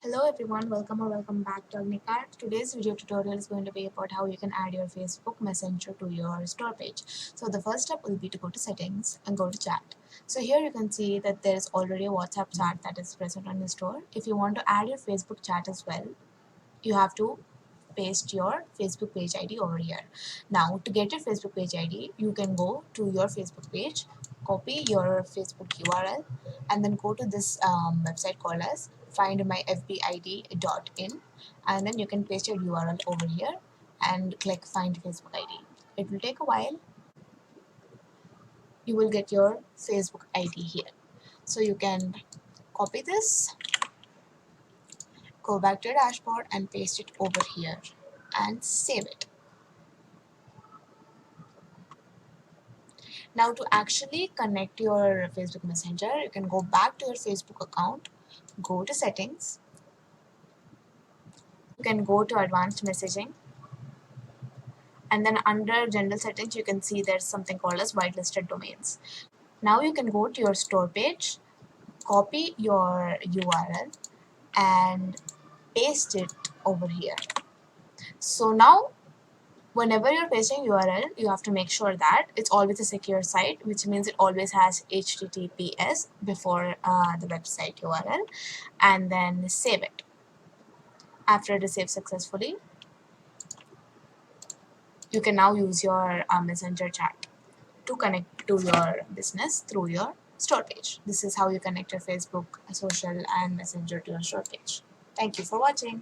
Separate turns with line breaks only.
Hello everyone, welcome or welcome back to Agnicart. Today's video tutorial is going to be about how you can add your Facebook Messenger to your store page. So the first step will be to go to settings and go to chat. So here you can see that there is already a WhatsApp chat that is present on the store. If you want to add your Facebook chat as well, you have to paste your Facebook page ID over here. Now to get your Facebook page ID, you can go to your Facebook page, copy your Facebook URL, and then go to this website called as findmyfbid.in, and then you can paste your URL over here and click find Facebook ID. It will take a while. You will get your Facebook ID here. So you can copy this, go back to your dashboard and paste it over here and save it. Now to actually connect your Facebook Messenger, you can go back to your Facebook account, go to settings, you can go to advanced messaging, and then under general settings you can see there's something called as whitelisted domains. Now you can go to your store page, copy your URL and paste it over here. So now whenever you're pasting URL, you have to make sure that it's always a secure site, which means it always has HTTPS before the website URL, and then save it. After it is saved successfully, you can now use your Messenger chat to connect to your business through your store page. This is how you connect your Facebook, social, and Messenger to your store page. Thank you for watching.